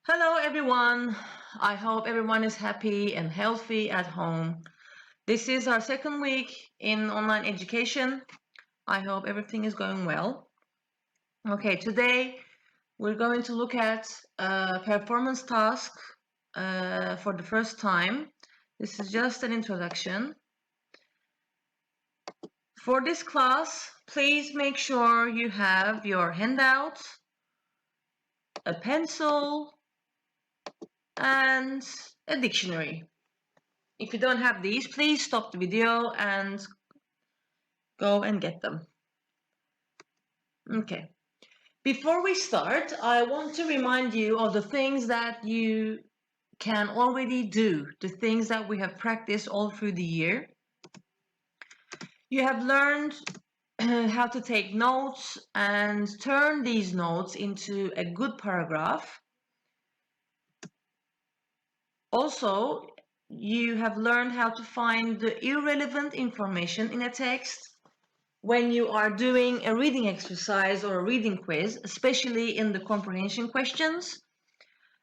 Hello, everyone. I hope everyone is happy and healthy at home. This is our second week in online education. I hope everything is going well. Okay, today we're going to look at a performance task for the first time. This is just an introduction. For this class, please make sure you have your handout, a pencil, and a dictionary. If you don't have these, please stop the video and go and get them. Okay. Before we start, I want to remind you of the things that you can already do, the things that we have practiced all through the year. You have learned how to take notes and turn these notes into a good paragraph. Also, you have learned how to find the irrelevant information in a text when you are doing a reading exercise or a reading quiz, especially in the comprehension questions,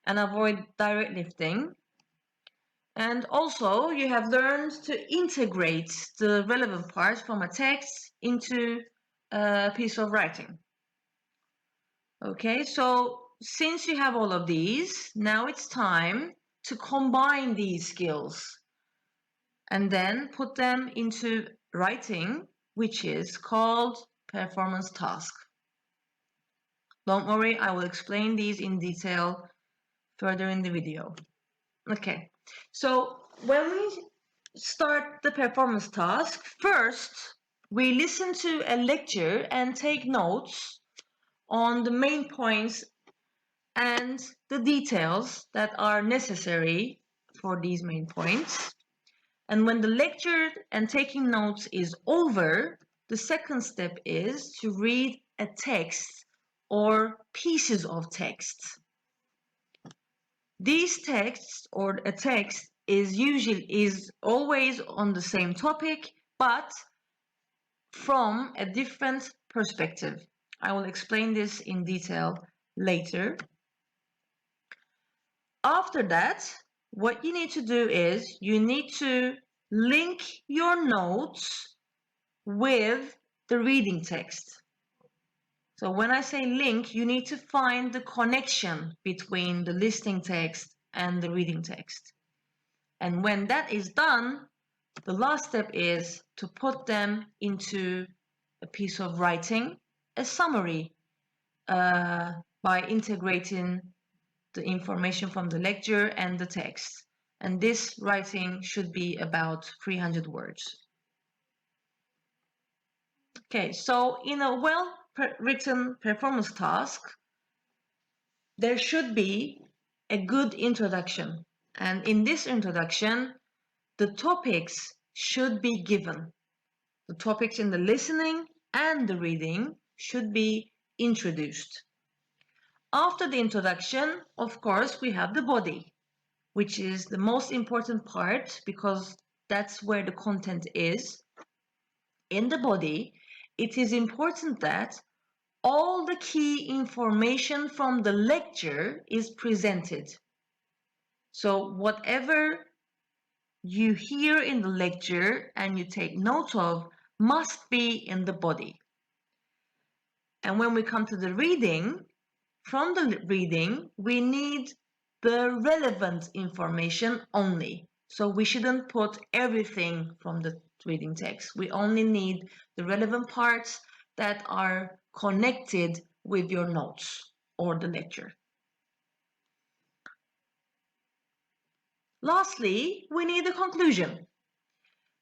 and avoid direct lifting. And also, you have learned to integrate the relevant parts from a text into a piece of writing. Okay, so since you have all of these, now it's time to combine these skills and then put them into writing, which is called performance task. Don't worry, I will explain these in detail further in the video. Okay, so when we start the performance task, first we listen to a lecture and take notes on the main points and the details that are necessary for these main points. And when the lecture and taking notes is over, the second step is to read a text or pieces of text. These texts or a text is always on the same topic, but from a different perspective. I will explain this in detail later. After that, what you need to do is you need to link your notes with the reading text. So when I say link, you need to find the connection between the listening text and the reading text. And when that is done, the last step is to put them into a piece of writing, a summary, by integrating the information from the lecture and the text. And this writing should be about 300 words. Okay, so in a well-written performance task, there should be a good introduction. And in this introduction, the topics should be given. The topics in the listening and the reading should be introduced. After the introduction, of course, we have the body, which is the most important part because that's where the content is. In the body, it is important that all the key information from the lecture is presented. So whatever you hear in the lecture and you take note of must be in the body. And when we come to the reading, from the reading, we need the relevant information only. So we shouldn't put everything from the reading text. We only need the relevant parts that are connected with your notes or the lecture. Lastly, we need a conclusion.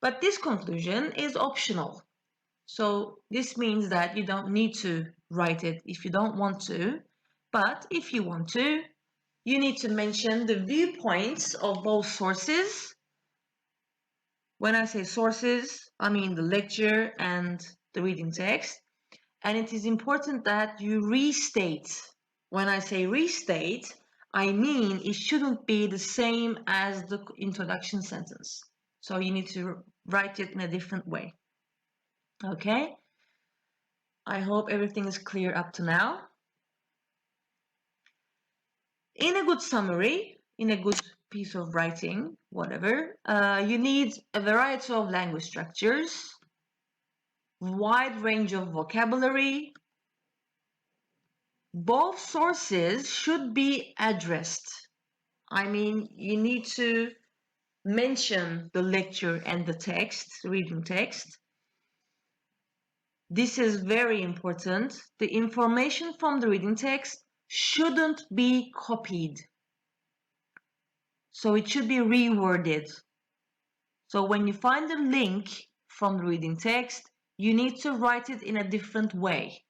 But this conclusion is optional. So this means that you don't need to write it if you don't want to. But if you want to, you need to mention the viewpoints of both sources. When I say sources, I mean the lecture and the reading text. And it is important that you restate. When I say restate, I mean it shouldn't be the same as the introduction sentence. So you need to write it in a different way. Okay? I hope everything is clear up to now. In a good summary, in a good piece of writing, whatever, you need a variety of language structures, wide range of vocabulary. Both sources should be addressed. I mean, you need to mention the lecture and the text, reading text. This is very important. The information from the reading text shouldn't be copied. So it should be reworded. So when you find the link from the reading text, you need to write it in a different way.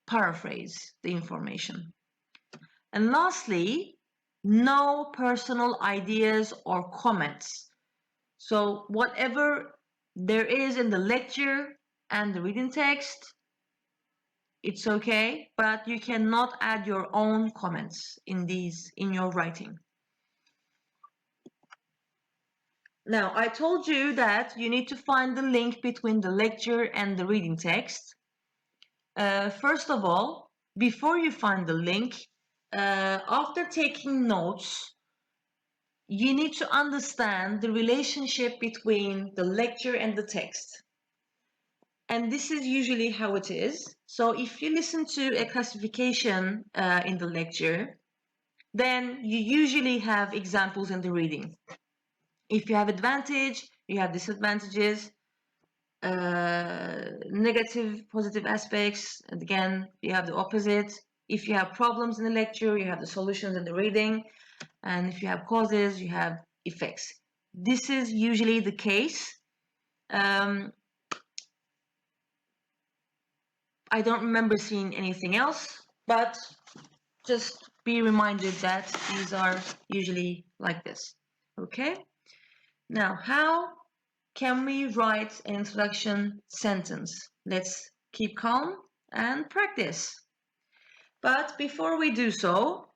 Paraphrase the information. And lastly, no personal ideas or comments. So whatever there is in the lecture and the reading text, it's okay, but you cannot add your own comments in your writing. Now, I told you that you need to find the link between the lecture and the reading text. First of all, before you find the link, after taking notes, you need to understand the relationship between the lecture and the text. And this is usually how it is. So if you listen to a classification in the lecture, then you usually have examples in the reading. If you have advantage, you have disadvantages, negative, positive aspects, and again, you have the opposite. If you have problems in the lecture, you have the solutions in the reading. And if you have causes, you have effects. This is usually the case. I don't remember seeing anything else, but just be reminded that these are usually like this. Okay? Now, how can we write an introduction sentence? Let's keep calm and practice. But before we do so,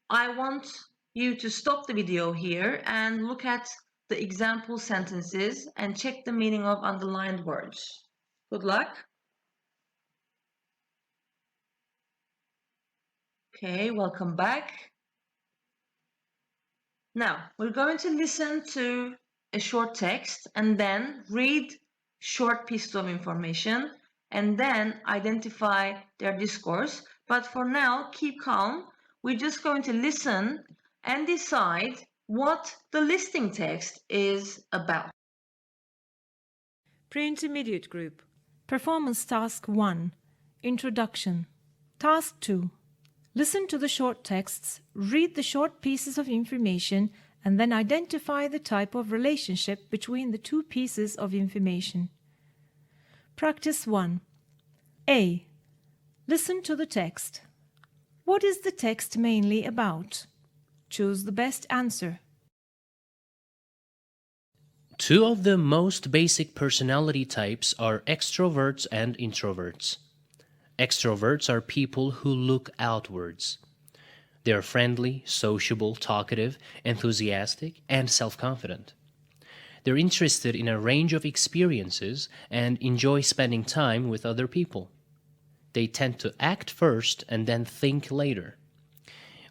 I want you to stop the video here and look at the example sentences and check the meaning of underlined words. Good luck. Okay, welcome back. Now, we're going to listen to a short text and then read short pieces of information and then identify their discourse. But for now, keep calm. We're just going to listen and decide what the listing text is about. Pre-intermediate group. Performance task 1. Introduction. Task 2. Listen to the short texts, read the short pieces of information, and then identify the type of relationship between the two pieces of information. Practice 1. A. Listen to the text. What is the text mainly about? Choose the best answer. Two of the most basic personality types are extroverts and introverts. Extroverts are people who look outwards. They are friendly, sociable, talkative, enthusiastic, and self-confident. They're interested in a range of experiences and enjoy spending time with other people. They tend to act first and then think later.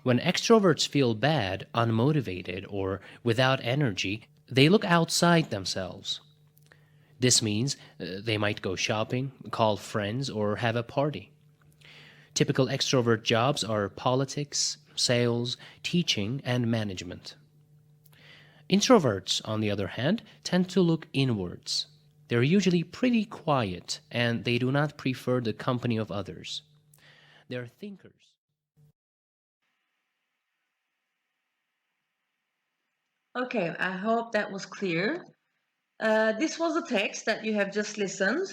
When extroverts feel bad, unmotivated, or without energy, they look outside themselves. This means they might go shopping, call friends, or have a party. Typical extrovert jobs are politics, sales, teaching, and management. Introverts, on the other hand, tend to look inwards. They're usually pretty quiet, and they do not prefer the company of others. They're thinkers. Okay, I hope that was clear. This was the text that you have just listened.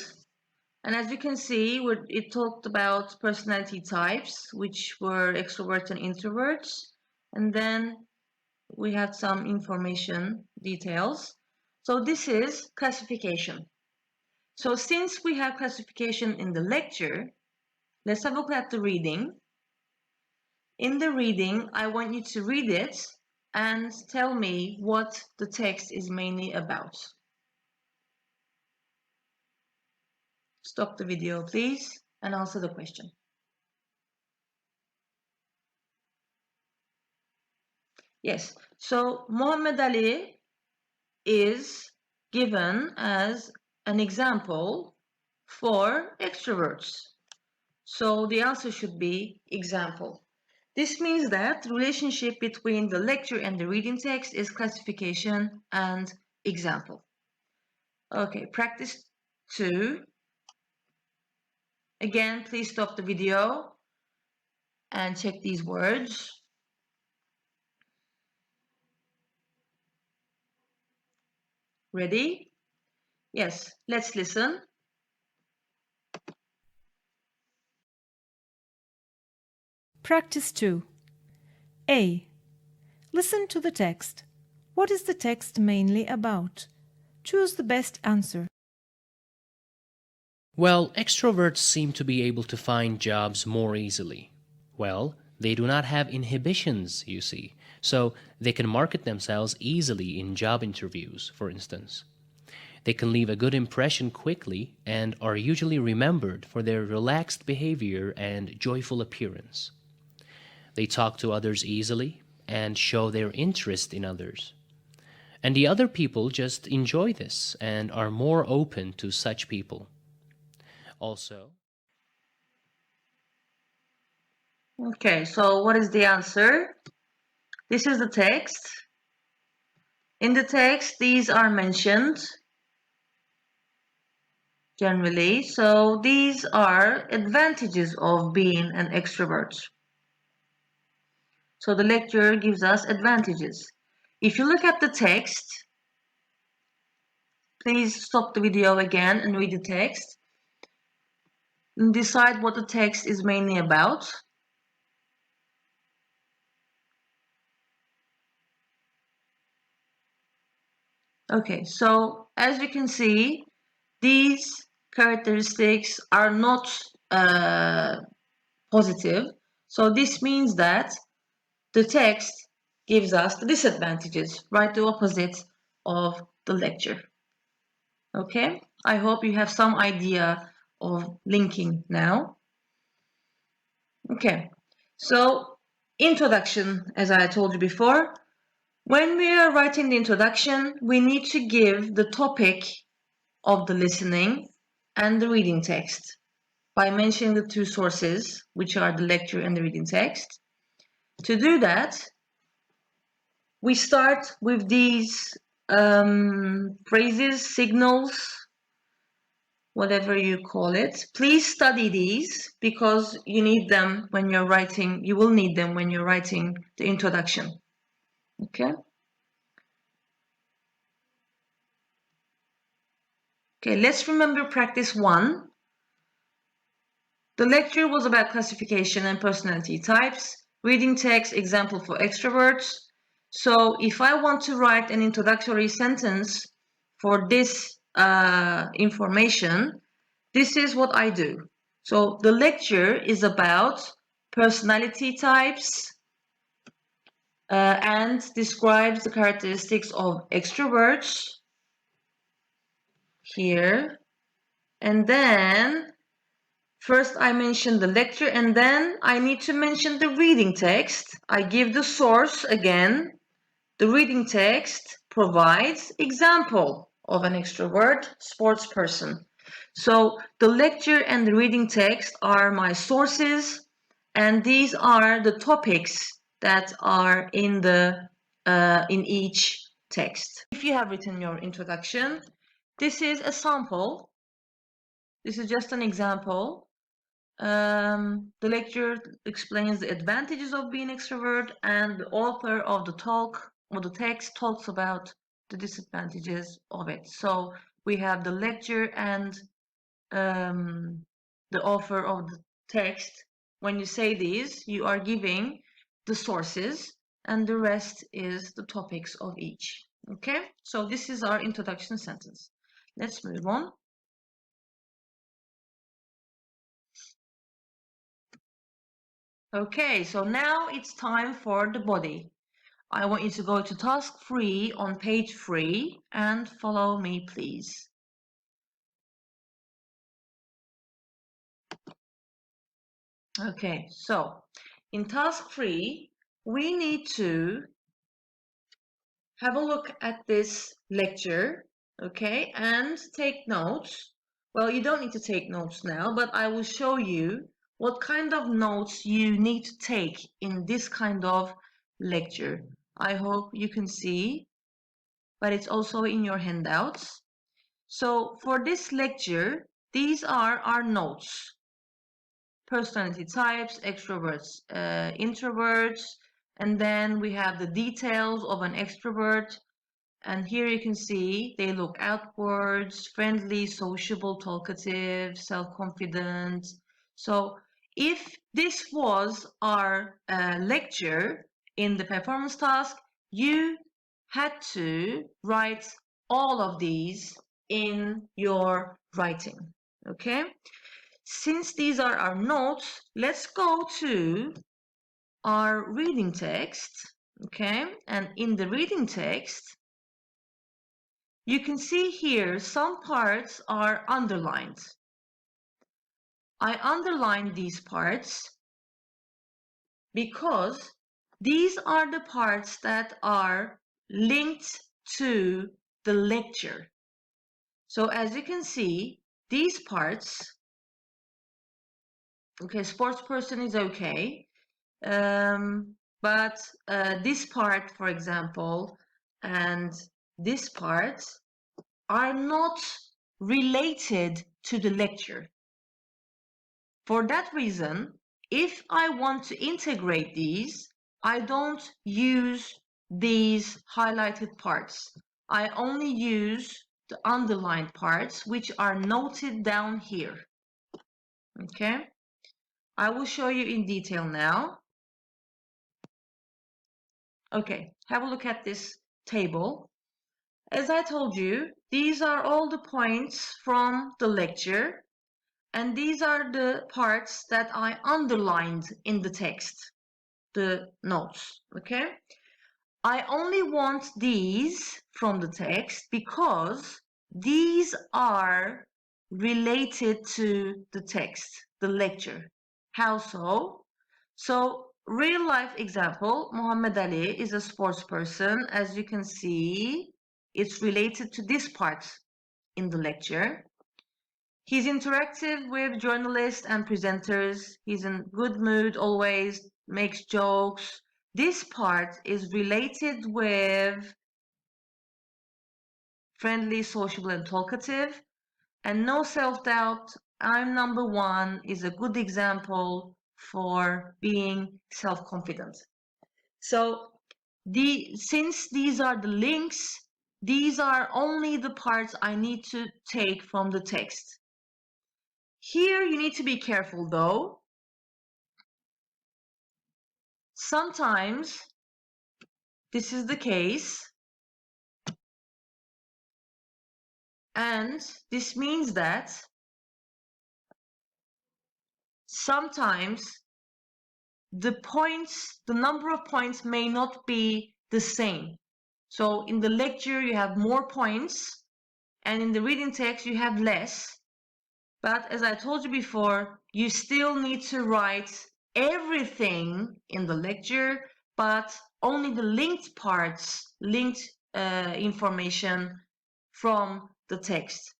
And as you can see, it talked about personality types, which were extroverts and introverts. And then we had some information details. So this is classification. So since we have classification in the lecture, let's have a look at the reading. In the reading, I want you to read it and tell me what the text is mainly about. Stop the video, please, and answer the question. Yes, so Muhammad Ali is given as an example for extroverts. So the answer should be example. This means that the relationship between the lecture and the reading text is classification and example. Okay, practice 2. Again, please stop the video and check these words. Ready? Yes, let's listen. Practice 2. A. Listen to the text. What is the text mainly about? Choose the best answer. Well, extroverts seem to be able to find jobs more easily. Well, they do not have inhibitions, you see, so they can market themselves easily in job interviews, for instance. They can leave a good impression quickly and are usually remembered for their relaxed behavior and joyful appearance. They talk to others easily and show their interest in others. And the other people just enjoy this and are more open to such people. Also, Okay, so what is the answer? This is the text. In the text, these are mentioned generally. So these are advantages of being an extrovert. So the lecturer gives us advantages. If you look at the text, please stop the video again and read the text. And decide what the text is mainly about. Okay, so as you can see, these characteristics are not positive. So this means that the text gives us the disadvantages, right? The opposite of the lecture. Okay, I hope you have some idea of linking now. Okay, so introduction, as I told you before, when we are writing the introduction, we need to give the topic of the listening and the reading text by mentioning the two sources, which are the lecture and the reading text. To do that, we start with these phrases, signals, whatever you call it. Please study these because you need them when you're writing, you will need them when you're writing the introduction. Okay? Okay, let's remember practice 1. The lecture was about classification and personality types. Reading text, example for extroverts. So if I want to write an introductory sentence for this information, this is what I do. So the lecture is about personality types and describes the characteristics of extroverts here. And then first I mention the lecture and then I need to mention the reading text. I give the source again. The reading text provides example of an extrovert sports person. So the lecture and the reading text are my sources and these are the topics that are in each text. If you have written your introduction, this is a sample. This is just an example. The lecture explains the advantages of being extrovert and the author of the talk or the text talks about the disadvantages of it. So we have the lecture and the author of the text. When you say these, you are giving the sources and the rest is the topics of each. Okay, so this is our introduction sentence. Let's move on. Okay, so now it's time for the body. I want you to go to task 3 on page 3 and follow me, please. Okay, so in task 3, we need to have a look at this lecture, okay, and take notes. Well, you don't need to take notes now, but I will show you what kind of notes you need to take in this kind of lecture. I hope you can see, but it's also in your handouts. So for this lecture, these are our notes. Personality types, extroverts, introverts, and then we have the details of an extrovert. And here you can see they look outwards, friendly, sociable, talkative, self-confident. So if this was our lecture in the performance task, you had to write all of these in your writing, okay? Since these are our notes, let's go to our reading text, okay? And in the reading text, you can see here some parts are underlined. I underlined these parts because these are the parts that are linked to the lecture. So as you can see, these parts, okay, sports person is okay, but this part, for example, and this part are not related to the lecture. For that reason, if I want to integrate these, I don't use these highlighted parts. I only use the underlined parts, which are noted down here. Okay, I will show you in detail now. Okay, have a look at this table. As I told you, these are all the points from the lecture, and these are the parts that I underlined in the text, the notes, okay? I only want these from the text because these are related to the text, the lecture. How so? So, real life example, Muhammad Ali is a sports person. As you can see, it's related to this part in the lecture. He's interactive with journalists and presenters. He's in good mood always, makes jokes. This part is related with friendly, sociable, and talkative. And no self-doubt, I'm number one is a good example for being self-confident. So since these are the links, these are only the parts I need to take from the text. Here you need to be careful though. Sometimes this is the case, and this means that sometimes the number of points may not be the same. So in the lecture you have more points, and in the reading text you have less. But as I told you before, you still need to write everything in the lecture, but only the linked parts, linked information from the text.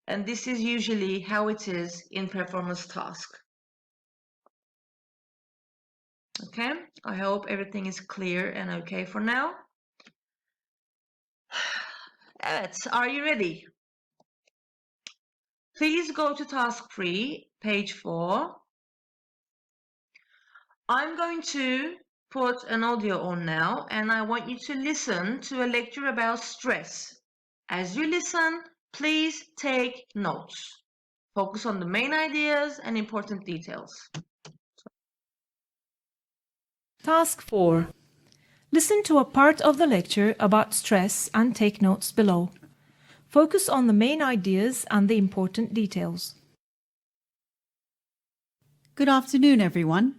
And this is usually how it is in performance task. Okay, I hope everything is clear and okay for now. Evet, are you ready? Please go to task 3, page 4. I'm going to put an audio on now, and I want you to listen to a lecture about stress. As you listen, please take notes. Focus on the main ideas and important details. Task 4. Listen to a part of the lecture about stress and take notes below. Focus on the main ideas and the important details. Good afternoon, everyone.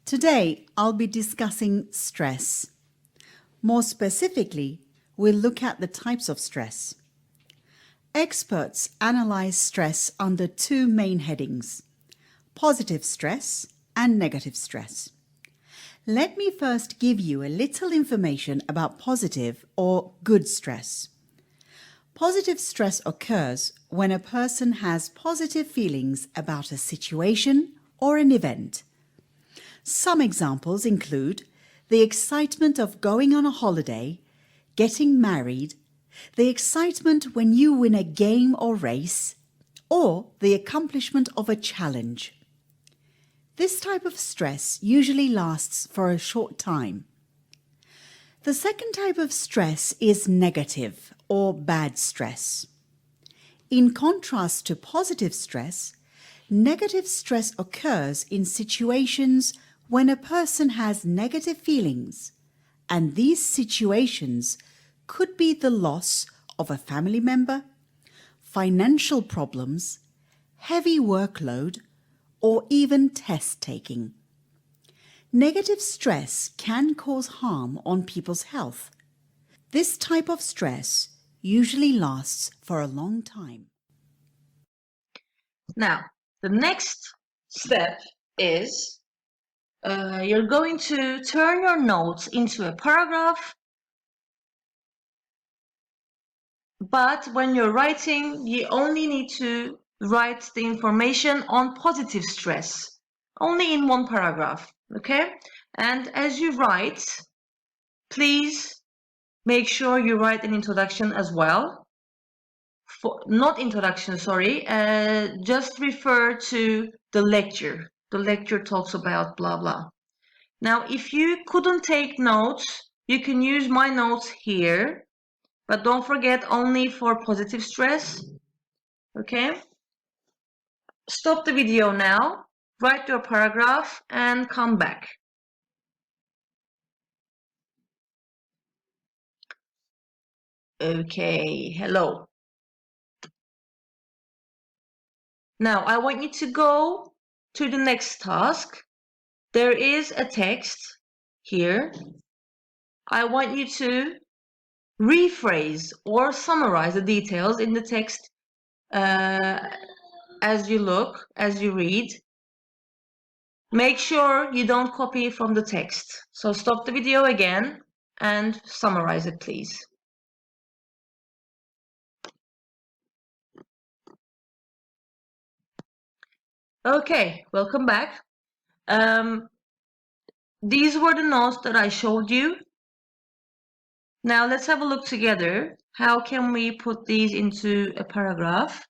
Today, I'll be discussing stress. More specifically, we'll look at the types of stress. Experts analyze stress under two main headings: positive stress and negative stress. Let me first give you a little information about positive or good stress. Positive stress occurs when a person has positive feelings about a situation or an event. Some examples include the excitement of going on a holiday, getting married, the excitement when you win a game or race, or the accomplishment of a challenge. This type of stress usually lasts for a short time. The second type of stress is negative or bad stress. In contrast to positive stress, negative stress occurs in situations when a person has negative feelings, and these situations could be the loss of a family member, financial problems, heavy workload, or even test taking. Negative stress can cause harm on people's health. This type of stress usually lasts for a long time. Now, the next step is you're going to turn your notes into a paragraph, but when you're writing, you only need to write the information on positive stress, only in one paragraph, okay? And as you write, please make sure you write an introduction as well. Not introduction, sorry, just refer to the lecture. The lecture talks about blah, blah. Now, if you couldn't take notes, you can use my notes here, but don't forget only for positive stress, okay? Stop the video now, write your paragraph, and come back. Okay, hello. Now, I want you to go to the next task. There is a text here. I want you to rephrase or summarize the details in the text as you read. Make sure you don't copy from the text. So stop the video again and summarize it, please. Okay, welcome back. These were the notes that I showed you. Now let's have a look together. How can we put these into a paragraph?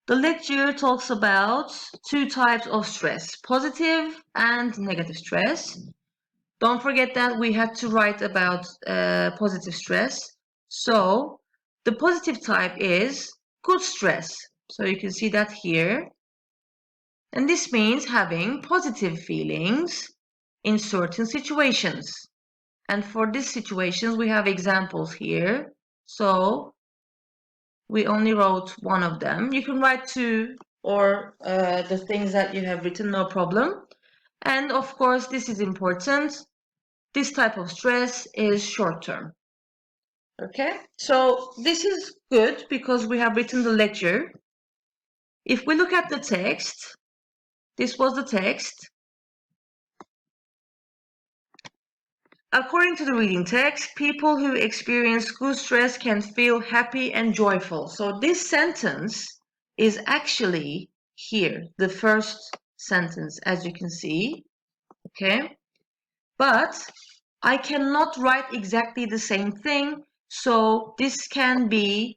The lecture talks about two types of stress, positive and negative stress. Don't forget that we had to write about positive stress. So the positive type is good stress. So you can see that here. And this means having positive feelings in certain situations. And for these situations, we have examples here. So we only wrote one of them. You can write two or the things that you have written, no problem. And of course, this is important. This type of stress is short term. Okay, so this is good because we have written the lecture. If we look at the text, this was the text. According to the reading text, people who experience good stress can feel happy and joyful. So this sentence is actually here, the first sentence, as you can see. Okay, but I cannot write exactly the same thing. So this can be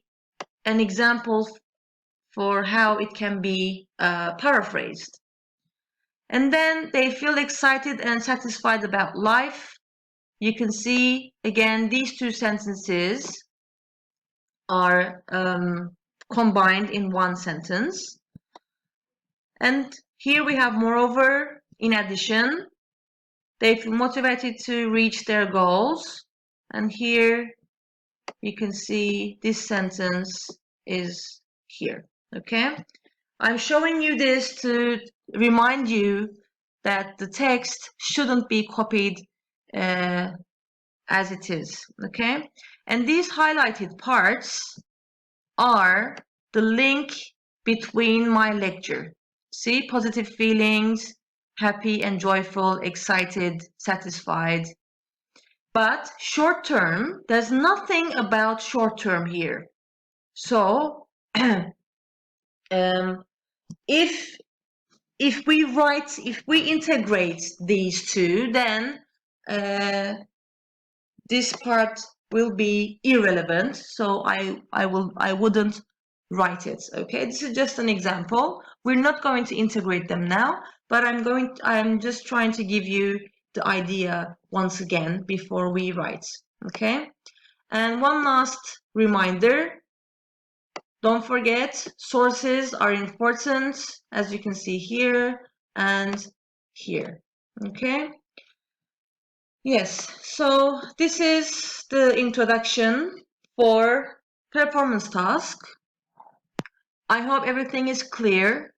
an example for how it can be paraphrased. And then they feel excited and satisfied about life. You can see, again, these two sentences are combined in one sentence. And here we have, moreover, in addition, they feel motivated to reach their goals. And here you can see this sentence is here, okay? I'm showing you this to remind you that the text shouldn't be copied as it is, okay? And these highlighted parts are the link between my lecture. See, positive feelings, happy and joyful, excited, satisfied. But short term, there's nothing about short term here. So if we integrate these two, then this part will be irrelevant. So I wouldn't write it. Okay, this is just an example. We're not going to integrate them now, but I'm just trying to give you the idea once again before we write. Okay, and one last reminder. Don't forget, sources are important, as you can see here and here. Okay. Yes, so this is the introduction for performance task. I hope everything is clear.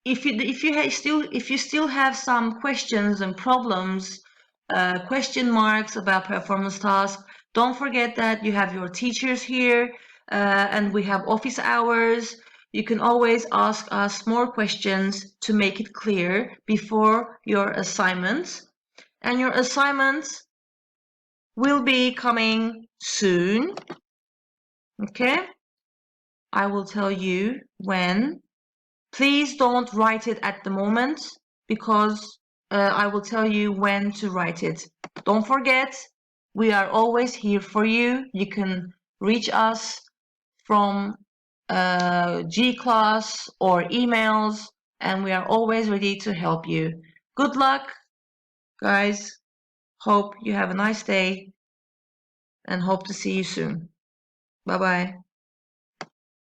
If you still have some questions and problems, question marks about performance task, don't forget that you have your teachers here, and we have office hours. You can always ask us more questions to make it clear before your assignment. And your assignment will be coming soon. Okay? I will tell you when. Please don't write it at the moment, because I will tell you when to write it. Don't forget, we are always here for you. You can reach us from G-Class or emails, and we are always ready to help you. Good luck, guys. Hope you have a nice day, and hope to see you soon. Bye-bye.